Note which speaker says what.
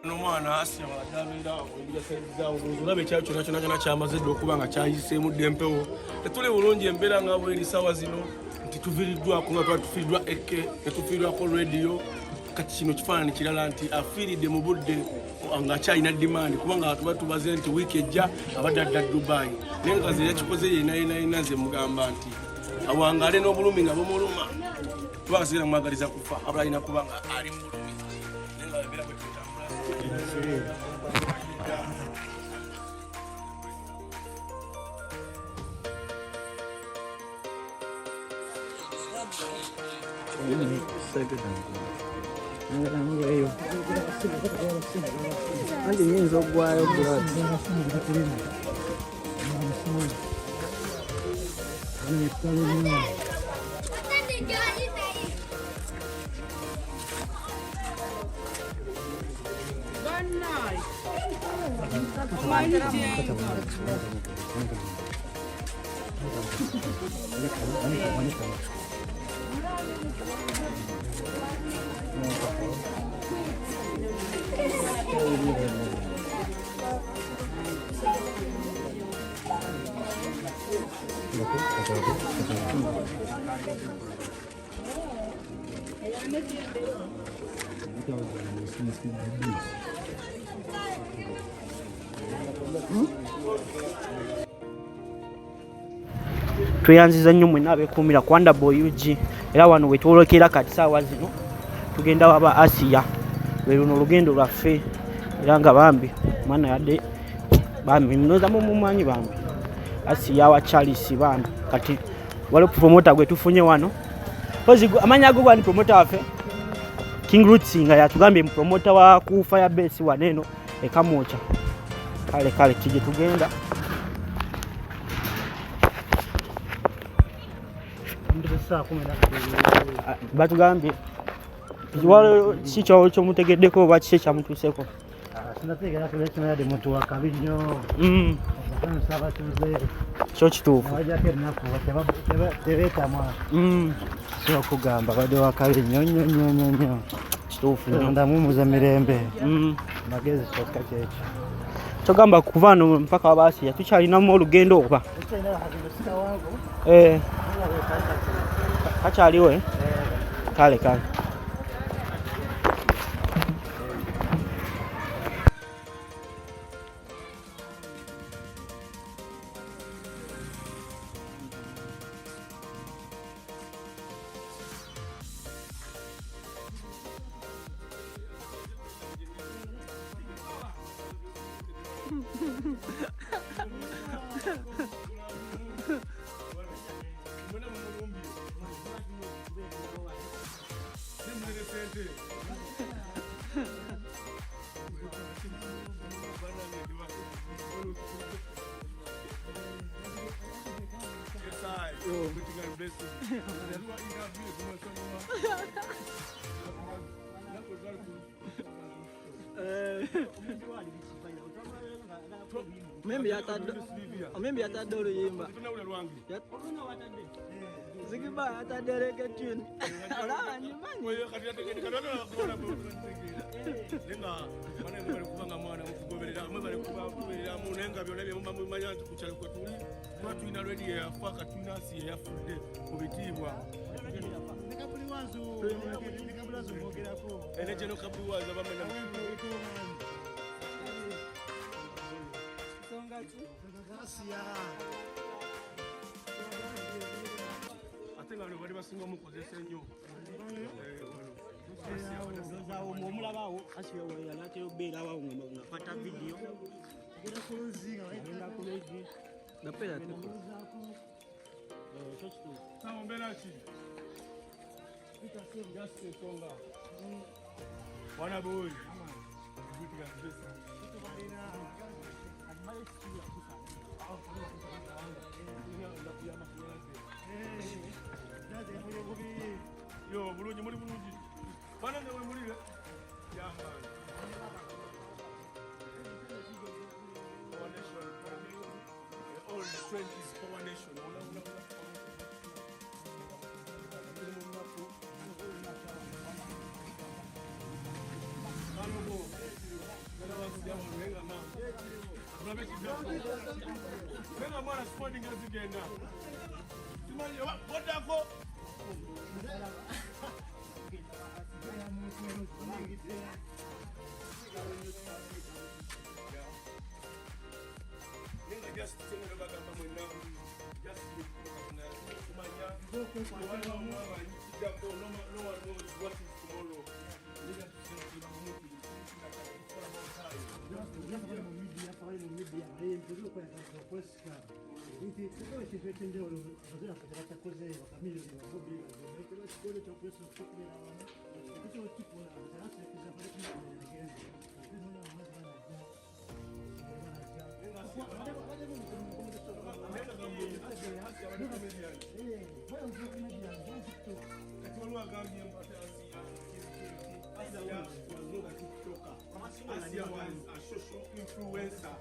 Speaker 1: N'omwana Asia walabyabera obujaseeza obulabe ekyayo kyonna kyamaze dde okuba nga kyayiseemu dde empewo tetuli bulungi embeera nga bweri ssaawa zino nti tuviiriddwako nga tuba tufiiriddwa ekke ne tufiiriddwako rediyo kati kino kifaananyi kirala nti afiiridde mu budde ng'akyalina dimandi kubanga tuba tubaze nti wiiki ejja abadde adda Dubai naye nga ze yakikoze yenayina nze mugamba nti awangaale n'obulumi nga bumuluma kubanga sigenda mwagaliza kufa abula alina kuba nga ali mu bulumi naye nga bebeera bwe tutambula
Speaker 2: Anche niente uguale Tweyanziza nnyo mwenna abeekuumira ku Wonderboy UG era wano we twolekera kati ssaawa zino tugenda waba Asia lwe luno olugendo lwaffe era nga bambi mwana yadde bambi mnoza mumumanyi bambi Asia wa Charles bambi kati waliwo promota gwe tufunye wano amanya ago bwani promota waffe King Roots nga yatugambye promota wa ku Firebase waneno ekamocha kale kije tugenda batugambye waliwo kikyawo kyomutegeddeko oba kiki ekyamutuuseko
Speaker 3: sinategera kulekimaya muntu wakabi nnyo
Speaker 2: kyo kituufu
Speaker 3: tebeetamwa so okugamba badde wakabi nnyo
Speaker 2: kituufu
Speaker 3: ndamumuza mirembe magezi kyokka kyekyo
Speaker 2: kyogamba kuva wano mpaka waba Asia tukyalinamu olugendo oba kakyaliwo kale Membi yatadde oluyimba zigiba yatadde reggaeton olaba nyimanyi
Speaker 1: tulina rediyo yafa katulina Asia eyafudde mu bitiibwa enejeno kabuliwazi abamenya ate nga bali basinga omukozesa ennyo
Speaker 2: omulabawo Asia yalateyo beera abawo ngapata vidiyo agenda kulegi napera
Speaker 1: mbeeraki jasensonga Wonderboy yo bulungi muli bulungi bana ne mulire yamani all the strength is for one nation. Venga mwana sporting ngazigenda. Tumanye wadako. Nenga just tenga bagamba mwenna. Just kumanya. Wala mama nchigako no one knows what is tomorrow. Nigga tusenga mumuti. Asia was not a TikToker. Asia was a social influencer.